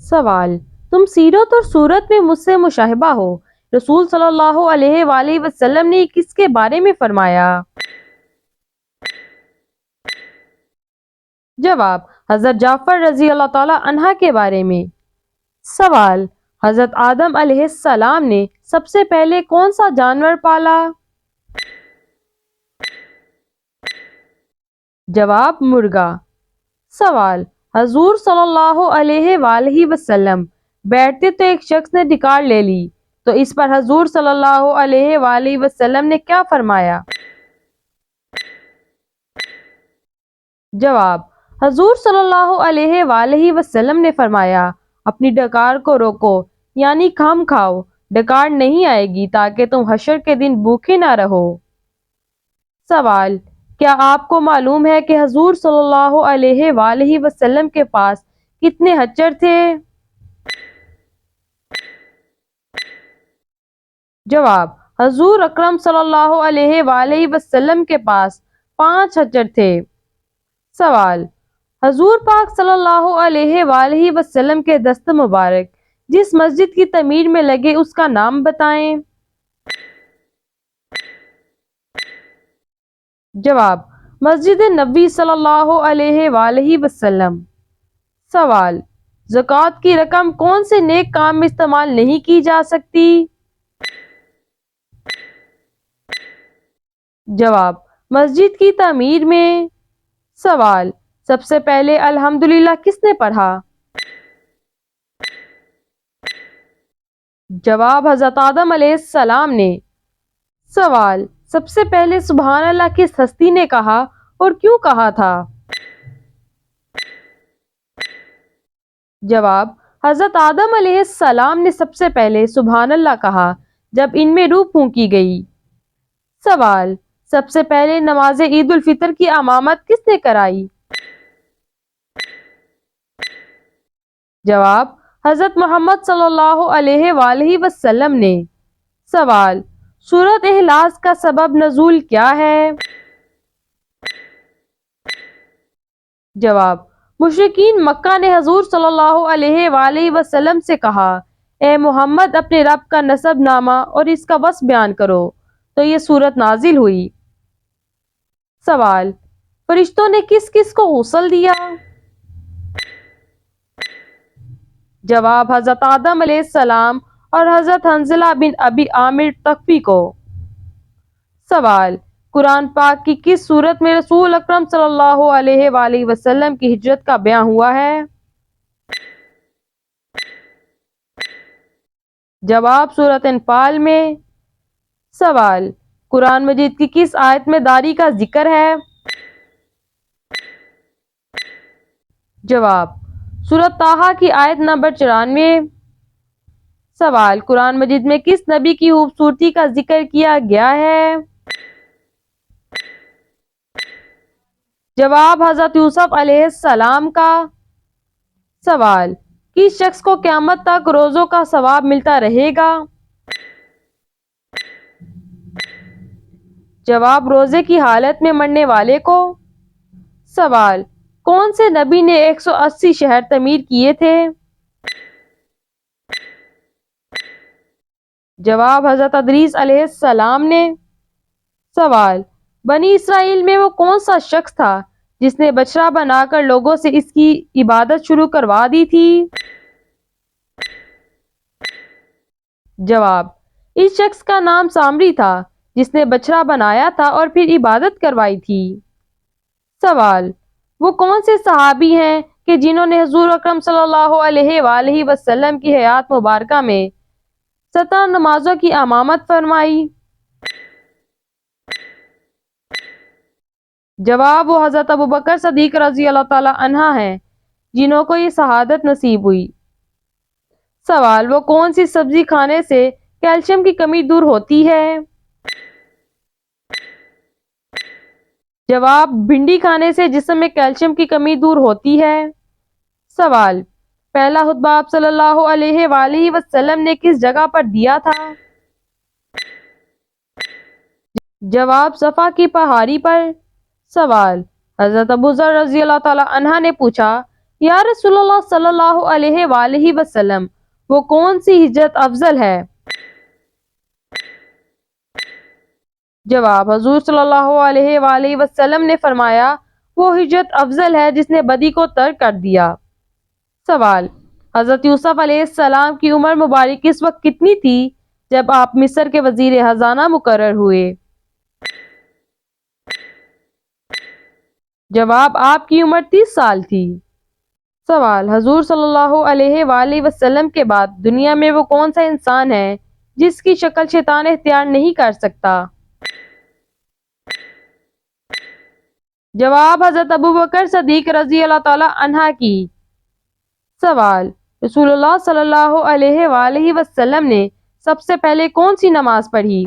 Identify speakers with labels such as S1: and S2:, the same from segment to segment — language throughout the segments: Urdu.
S1: سوال: تم سیرت اور صورت میں مجھ سے مشابہ ہو، رسول صلی اللہ علیہ وآلہ وسلم نے کس کے بارے میں فرمایا؟ جواب: حضرت جعفر رضی اللہ تعالیٰ عنہ کے بارے میں۔ سوال: حضرت آدم علیہ السلام نے سب سے پہلے کون سا جانور پالا؟ جواب: مرغا۔ سوال: حضور صلی اللہ علیہ وآلہ وسلم بیٹھتے تو ایک شخص نے ڈکار لے لی، تو اس پر حضور صلی اللہ علیہ وآلہ وسلم نے کیا فرمایا؟ جواب: حضور صلی اللہ علیہ وآلہ وسلم نے فرمایا، اپنی ڈکار کو روکو، یعنی کم کھاؤ، ڈکار نہیں آئے گی تاکہ تم حشر کے دن بھوکے نہ رہو۔ سوال: کیا آپ کو معلوم ہے کہ حضور صلی اللہ علیہ وآلہ وسلم کے پاس کتنے حچر تھے؟ جواب: حضور اکرم صلی اللہ علیہ وآلہ وسلم کے پاس 5 حچر تھے۔ سوال: حضور پاک صلی اللہ علیہ وآلہ وسلم کے دست مبارک جس مسجد کی تعمیر میں لگے اس کا نام بتائیں۔ جواب: مسجد نبوی صلی اللہ علیہ وآلہ وسلم۔ سوال: زکوٰۃ کی رقم کون سے نیک کام میں استعمال نہیں کی جا سکتی؟ جواب: مسجد کی تعمیر میں۔ سوال: سب سے پہلے الحمدللہ کس نے پڑھا؟ جواب: حضرت آدم علیہ السلام نے۔ سوال: سب سے پہلے سبحان اللہ کس ہستی نے کہا اور کیوں کہا تھا؟ جواب: حضرت آدم علیہ السلام نے سب سے پہلے سبحان اللہ کہا جب ان میں روح پھونکی گئی۔ سوال: سب سے پہلے نماز عید الفطر کی امامت کس نے کرائی؟ جواب: حضرت محمد صلی اللہ علیہ وآلہ وسلم نے۔ سوال: سورۃ اخلاص کا سبب نزول کیا ہے؟ جواب: مشرکین مکہ نے حضور صلی اللہ علیہ وآلہ وسلم سے کہا، اے محمد اپنے رب کا نسب نامہ اور اس کا وصف بیان کرو، تو یہ سورت نازل ہوئی۔ سوال: فرشتوں نے کس کس کو غسل دیا؟ جواب: حضرت آدم علیہ السلام اور حضرت حنظلہ بن ابی عامر تغفی کو۔ سوال: قرآن پاک کی کس سورت میں رسول اکرم صلی اللہ علیہ وآلہ وسلم کی ہجرت کا بیان ہوا ہے؟ جواب: سورۃ انفال میں۔ سوال: قرآن مجید کی کس آیت میں داڑھی کا ذکر ہے؟ جواب: سورۃ طٰہٰ کی آیت نمبر 94۔ سوال: قرآن مجید میں کس نبی کی خوبصورتی کا ذکر کیا گیا ہے؟ جواب: حضرت یوسف علیہ السلام کا۔ سوال: کس شخص کو قیامت تک روزوں کا ثواب ملتا رہے گا؟ جواب: روزے کی حالت میں مرنے والے کو۔ سوال: کون سے نبی نے 180 شہر تعمیر کیے تھے؟ جواب: حضرت ادریس علیہ السلام نے۔ سوال: بنی اسرائیل میں وہ کون سا شخص تھا جس نے بچڑا بنا کر لوگوں سے اس کی عبادت شروع کروا دی تھی؟ جواب: اس شخص کا نام سامری تھا جس نے بچڑا بنایا تھا اور پھر عبادت کروائی تھی۔ سوال: وہ کون سے صحابی ہیں کہ جنہوں نے حضور اکرم صلی اللہ علیہ وآلہ وسلم کی حیات مبارکہ میں 17 نمازوں کی امامت فرمائی؟ جواب: وہ حضرت ابوبکر صدیق رضی اللہ تعالیٰ عنہ ہیں جنہوں کو یہ شہادت نصیب ہوئی۔ سوال: وہ کون سی سبزی کھانے سے کیلشیم کی کمی دور ہوتی ہے؟ جواب: بھنڈی کھانے سے جسم میں کیلشیم کی کمی دور ہوتی ہے۔ سوال: پہلا خطبہ آپ صلی اللہ علیہ وآلہ وسلم نے کس جگہ پر دیا تھا؟ جواب: صفا کی پہاڑی پر۔ سوال: حضرت ابوذر رضی اللہ تعالیٰ عنہ نے پوچھا، یا رسول اللہ صلی اللہ علیہ وآلہ وسلم، وہ کون سی ہجرت افضل ہے؟ جواب، حضور صلی اللہ علیہ وآلہ وسلم نے فرمایا وہ ہجرت افضل ہے جس نے بدی کو ترک کر دیا۔ سوال، حضرت یوسف علیہ السلام کی عمر مبارک اس وقت کتنی تھی جب آپ مصر کے وزیر خزانہ مقرر ہوئے؟ جواب، آپ کی عمر 30 سال تھی۔ سوال، حضور صلی اللہ علیہ وآلہ وسلم کے بعد دنیا میں وہ کون سا انسان ہے جس کی شکل شیطان اختیار نہیں کر سکتا؟ جواب، حضرت ابوبکر صدیق رضی اللہ تعالی عنہ کی۔ سوال، رسول اللہ صلی اللہ علیہ وآلہ وسلم نے سب سے پہلے کون سی نماز پڑھی؟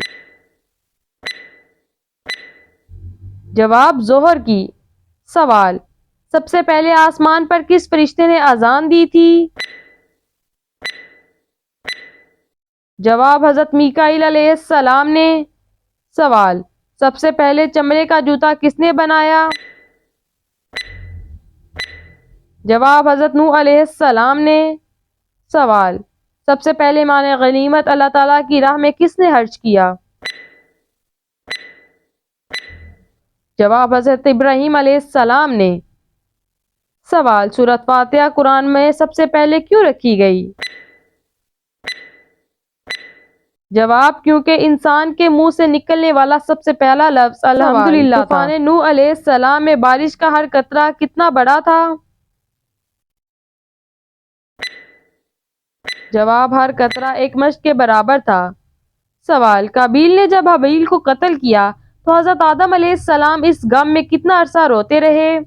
S1: جواب، ظہر کی۔ سوال، سب سے پہلے آسمان پر کس فرشتے نے اذان دی تھی؟ جواب، حضرت میکائیل علیہ السلام نے۔ سوال، سب سے پہلے چمڑے کا جوتا کس نے بنایا؟ جواب، حضرت نوح علیہ السلام نے۔ سوال، سب سے پہلے مال غنیمت اللہ تعالیٰ کی راہ میں کس نے خرچ کیا؟ جواب، حضرت ابراہیم علیہ السلام نے۔ سوال، سورۃ فاتحہ قرآن میں سب سے پہلے کیوں رکھی گئی؟ جواب، کیونکہ انسان کے منہ سے نکلنے والا سب سے پہلا لفظ الحمدللہ تھا۔ طوفان نوح علیہ السلام میں بارش کا ہر قطرہ کتنا بڑا تھا؟ جواب، ہر قطرہ ایک مشق کے برابر تھا۔ سوال، قابیل نے جب حابیل کو قتل کیا تو حضرت آدم علیہ السلام اس غم میں کتنا عرصہ روتے رہے؟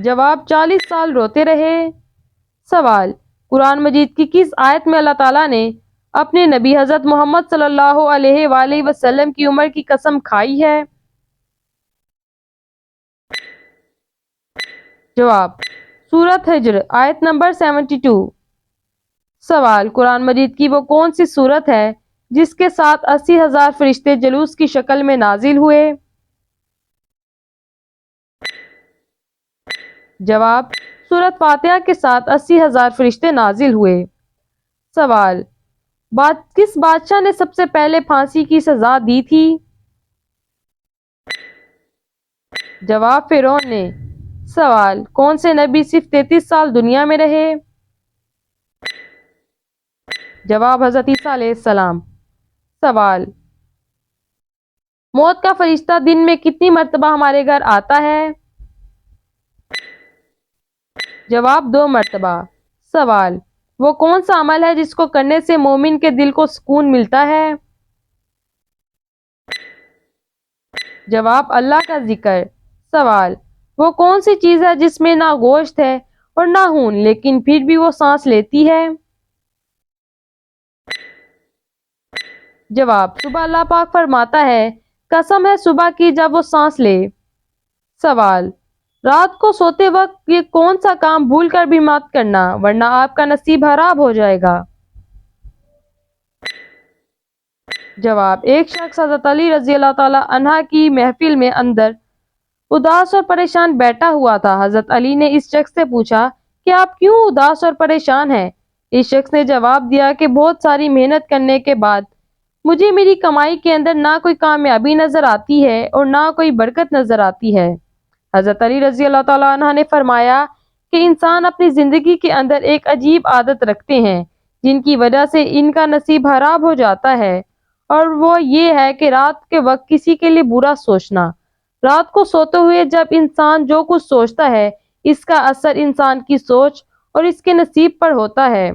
S1: جواب، 40 سال روتے رہے۔ سوال، قرآن مجید کی کس آیت میں اللہ تعالیٰ نے اپنے نبی حضرت محمد صلی اللہ علیہ وآلہ وسلم کی عمر کی قسم کھائی ہے؟ جواب، سورۃ حجر آیت نمبر 72۔ سوال، قرآن مجید کی وہ کون سی سورت ہے جس کے ساتھ 80,000 فرشتے جلوس کی شکل میں نازل ہوئے؟ جواب، سورۃ فاتحہ کے ساتھ 80,000 فرشتے نازل ہوئے۔ سوال، کس بادشاہ نے سب سے پہلے پھانسی کی سزا دی تھی؟ جواب، فرعون نے۔ سوال، کون سے نبی صرف 33 سال دنیا میں رہے؟ جواب، حضرت عیسیٰ علیہ السلام۔ سوال، موت کا فرشتہ دن میں کتنی مرتبہ ہمارے گھر آتا ہے؟ جواب، 2 مرتبہ۔ سوال، وہ کون سا عمل ہے جس کو کرنے سے مومن کے دل کو سکون ملتا ہے؟ جواب، اللہ کا ذکر۔ سوال، وہ کون سی چیز ہے جس میں نہ گوشت ہے اور نہ خون لیکن پھر بھی وہ سانس لیتی ہے؟ جواب، صبح اللہ پاک فرماتا ہے قسم ہے صبح کی جب وہ سانس لے۔ سوال، رات کو سوتے وقت یہ کون سا کام بھول کر بھی مت کرنا ورنہ آپ کا نصیب خراب ہو جائے گا؟ جواب، ایک شخص حضرت علی رضی اللہ تعالی عنہ کی محفل میں اندر اداس اور پریشان بیٹھا ہوا تھا۔ حضرت علی نے اس شخص سے پوچھا کہ آپ کیوں اداس اور پریشان ہیں؟ اس شخص نے جواب دیا کہ بہت ساری محنت کرنے کے بعد مجھے میری کمائی کے اندر نہ کوئی کامیابی نظر آتی ہے اور نہ کوئی برکت نظر آتی ہے۔ حضرت علی رضی اللہ تعالیٰ عنہ نے فرمایا کہ انسان اپنی زندگی کے اندر ایک عجیب عادت رکھتے ہیں جن کی وجہ سے ان کا نصیب خراب ہو جاتا ہے، اور وہ یہ ہے کہ رات کے وقت کسی کے لیے برا سوچنا۔ رات کو سوتے ہوئے جب انسان جو کچھ سوچتا ہے اس کا اثر انسان کی سوچ اور اس کے نصیب پر ہوتا ہے۔